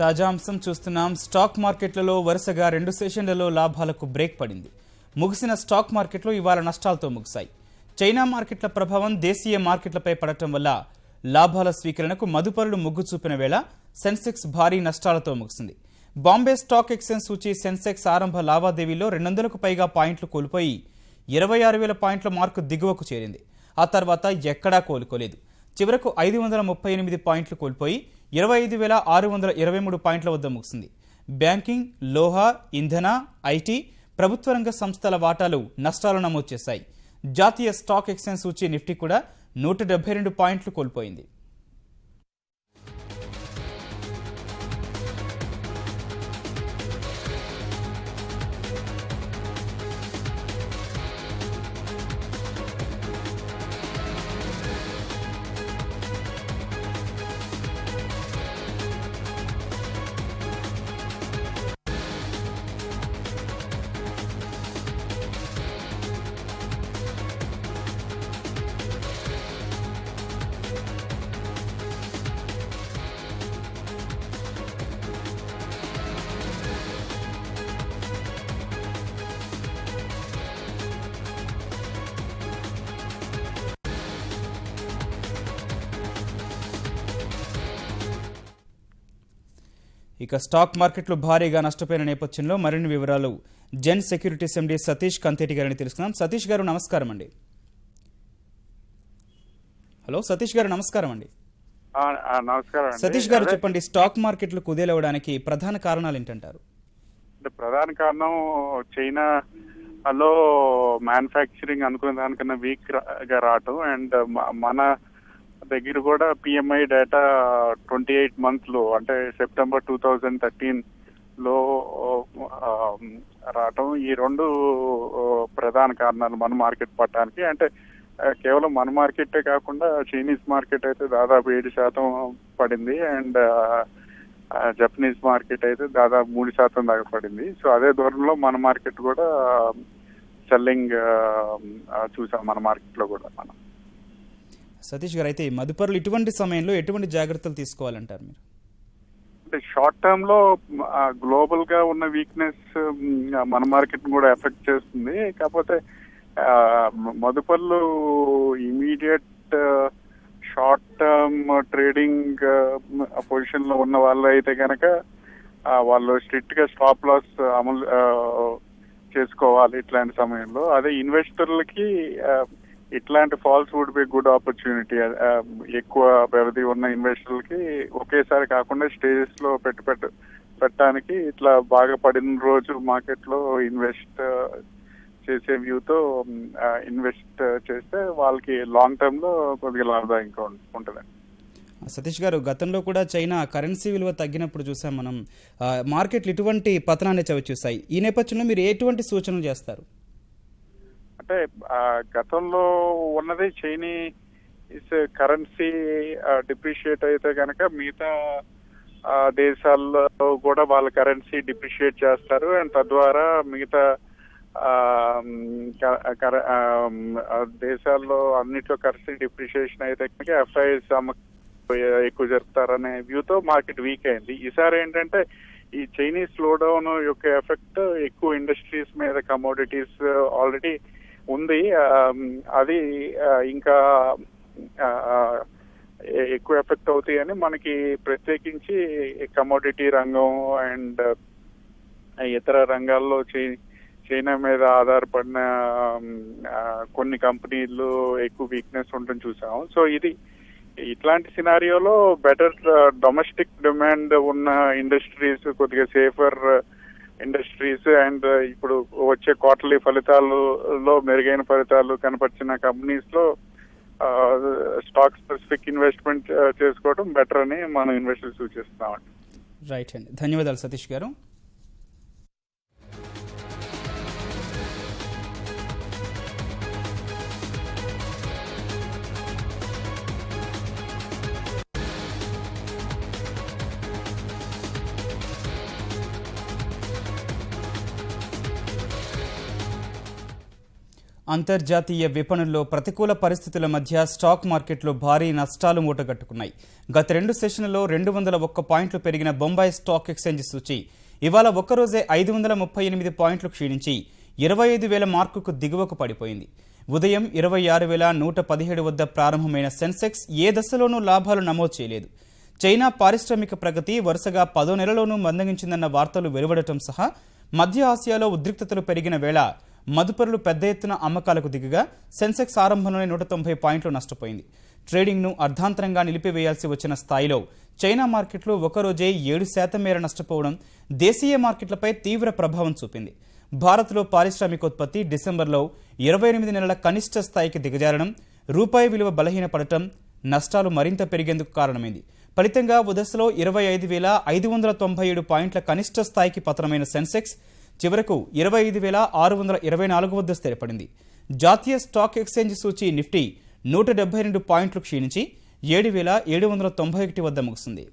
తాజా అంశం చూస్తున్నాం. స్టాక్ మార్కెట్లలో వరుసగా 2 సెషన్లలో లాభాలకు బ్రేక్ పడింది. ముగిసిన స్టాక్ మార్కెట్లు ఇవాళ నష్టాలతో ముగిశాయి. చైనా మార్కెట్ల ప్రభావం దేశీయ మార్కెట్లపై పడటం వల్ల లాభాల స్వీకరణకు మదుపరులు మొగ్గు చూపిన వేళ సెన్సెక్స్ భారీ నష్టాలతో ముగిసింది. బాంబే స్టాక్ ఎక్స్చేంజ్ సూచీ సెన్సెక్స్ ఆరంభ లావాదేవీలో 200కు పైగా పాయింట్లు కోల్పోయి 26,000 పాయింట్ల మార్కు దిగువకు చేరింది. ఆ తర్వాత ఎక్కడా కోలుకోలేదు. చివరకు 538 పాయింట్లు కోల్పోయి 25,623 పాయింట్ల వద్ద ముగిసింది. బ్యాంకింగ్, లోహా, ఇంధన, ఐటీ, ప్రభుత్వ రంగ సంస్థల వాటాలు నష్టాలు నమోదు చేశాయి. జాతీయ స్టాక్ ఎక్స్చేంజ్ సూచీ నిఫ్టీ కూడా 172 పాయింట్లు కోల్పోయింది. ఇక స్టాక్ మార్కెట్లు భారీగా నష్టపోయిన నేపథ్యంలో మరిన్ని వివరాలు జెన్ సెక్యూరిటీస్ ఎండీ సతీష్ కంతేటి గారిని తెలుసుకుందాం. సతీష్ గారు నమస్కారం అండి. హలో సతీష్ గారు నమస్కారం అండి. నమస్కారం. సతీష్ గారు చెప్పండి, స్టాక్ మార్కెట్లు కుదేలవడానికి ప్రధాన కారణాలు ఏంటంటారు? ప్రధాన కారణం చైనాలో మ్యానుఫ్యాక్చరింగ్ అనుకున్న దానికన్నా వీక్ గా రావటం, అండ్ మన దగ్గర కూడా పిఎంఐ డేటా 28 months లో అంటే సెప్టెంబర్ 2013 లో రావటం. ఈ రెండు ప్రధాన కారణాలు మన మార్కెట్ పట్టడానికి. అంటే కేవలం మన మార్కెటే కాకుండా చైనీస్ మార్కెట్ అయితే దాదాపు 7% పడింది, అండ్ జపనీస్ మార్కెట్ అయితే దాదాపు 3% దాకా పడింది. సో అదే దూరంలో మన మార్కెట్ కూడా సెల్లింగ్ చూసాం, మన మార్కెట్ లో కూడా మనం. సతీష్ గారు, అయితే మదుపరులు ఇటువంటి సమయంలో ఎటువంటి జాగ్రత్తలు తీసుకోవాలంటారు మీరు? అంటే షార్ట్ టర్మ్ లో గ్లోబల్ గా ఉన్న వీక్నెస్ మన మార్కెట్ కూడా ఎఫెక్ట్ చేస్తుంది. కాకపోతే మదుపరులు immediate short term trading position లో ఉన్న వాళ్ళు అయితే కనుక వాళ్ళు స్ట్రిక్ట్ గా స్టాప్ లాస్ అమలు చేసుకోవాలి ఇట్లాంటి సమయంలో. అదే ఇన్వెస్టర్లకి ఇట్లాంటి falls would be good opportunity. ఎక్కువ వ్యవధి ఉన్న ఇన్వెస్టర్లకి ఒకేసారి కాకుండా స్టేజెస్ లో పెట్టడానికి ఇట్లా బాగా పడిన రోజు మార్కెట్ లో ఇన్వెస్ట్ చేసే వ్యూతో ఇన్వెస్ట్ చేస్తే వాళ్ళకి లాంగ్ టర్మ్ లో కొద్దిగా లాభదాయంగా ఉంటుందండి. సతీష్ గారు, గతంలో కూడా చైనా కరెన్సీ విలువ తగ్గినప్పుడు చూసాం మనం, మార్కెట్లు ఇటువంటి పతనాన్ని చవిచూశాయి. ఈ నేపథ్యంలో మీరు ఎటువంటి సూచనలు చేస్తారు? అంటే గతంలో ఉన్నది చైనీస్ కరెన్సీ డిప్రిషియేట్ అయితే కనుక మిగతా దేశాల్లో కూడా వాళ్ళ కరెన్సీ డిప్రిషియేట్ చేస్తారు, అండ్ తద్వారా మిగతా దేశాల్లో అన్నిట్లో కరెన్సీ డిప్రిషియేషన్ అయితే కనుక ఎఫ్ఐఎస్ ఎక్కువ జరుపుతారనే వ్యూతో మార్కెట్ వీక్ అయింది. ఈసారి ఏంటంటే ఈ చైనీస్ స్లో డౌన్ యొక్క ఎఫెక్ట్ ఎక్కువ ఇండస్ట్రీస్ మీద, కమోడిటీస్ ఆల్రెడీ ఉంది. అది ఇంకా ఎక్కువ ఎఫెక్ట్ అవుతాయని మనకి ప్రత్యేకించి కమోడిటీ రంగం అండ్ ఇతర రంగాల్లో చైనా మీద ఆధారపడిన కొన్ని కంపెనీలు ఎక్కువ వీక్నెస్ ఉండడం చూసాం. సో ఇట్లాంటి సినారియోలో బెటర్ డొమెస్టిక్ డిమాండ్ ఉన్న ఇండస్ట్రీస్, కొద్దిగా సేఫర్ ఇండస్ట్రీస్, అండ్ ఇప్పుడు వచ్చే క్వార్టర్లీ ఫలితాలలో మెరుగైన ఫలితాలు కనపరిచిన కంపెనీస్ లో స్టాక్ స్పెసిఫిక్ ఇన్వెస్ట్మెంట్ చేసుకోవడం బెటర్ అని మనం ఇన్వెస్టర్స్ సూచిస్తున్నామండి. రైట్ అండి, ధన్యవాదాలు సతీష్ గారు. అంతర్జాతీయ విపణుల్లో ప్రతికూల పరిస్థితుల మధ్య స్టాక్ మార్కెట్లో భారీ నష్టాలు మూటగట్టుకున్నాయి. గత 2 సెషన్లలో 201 పాయింట్లు పెరిగిన బొంబాయి స్టాక్ ఎక్స్చేంజ్ సూచీ ఇవాళ ఒక్కరోజే 538 పాయింట్లు క్షీణించి 25,000 మార్కుకు దిగువకు పడిపోయింది. ఉదయం 26,117 వద్ద ప్రారంభమైన సెన్సెక్స్ ఏ దశలోనూ లాభాలు నమోదు చేయలేదు. చైనా పారిశ్రామిక ప్రగతి వరుసగా 10వ నెలలోనూ మందగించిందన్న వార్తలు వెలువడటం సహా మధ్య ఆసియాలో ఉద్రిక్తతలు పెరిగిన వేళ మదుపరులు పెద్ద ఎత్తున అమ్మకాలకు దిగగా సెన్సెక్స్ ఆరంభంలోనే 190 పాయింట్లు నష్టపోయింది. ట్రేడింగ్ను అర్ధాంతరంగా నిలిపివేయాల్సి వచ్చిన స్థాయిలో చైనా మార్కెట్లు ఒకరోజే 7% మేర నష్టపోవడం దేశీయ మార్కెట్లపై తీవ్ర ప్రభావం చూపింది. భారత్లో పారిశ్రామికోత్పత్తి డిసెంబర్లో 28 నెలల కనిష్ట స్థాయికి దిగజారడం, రూపాయి విలువ బలహీనపడటం నష్టాలు మరింత పెరిగేందుకు కారణమైంది. ఫలితంగా ఉదశలో 25,597 పాయింట్ల కనిష్ట స్థాయికి పతనమైన సెన్సెక్స్ చివరకు 25,624 వద్ద స్థిరపడింది. జాతీయ స్టాక్ ఎక్స్చేంజ్ సూచీ నిఫ్టీ 172 పాయింట్లు క్షీణించి 7,791 వద్ద ముగిసింది.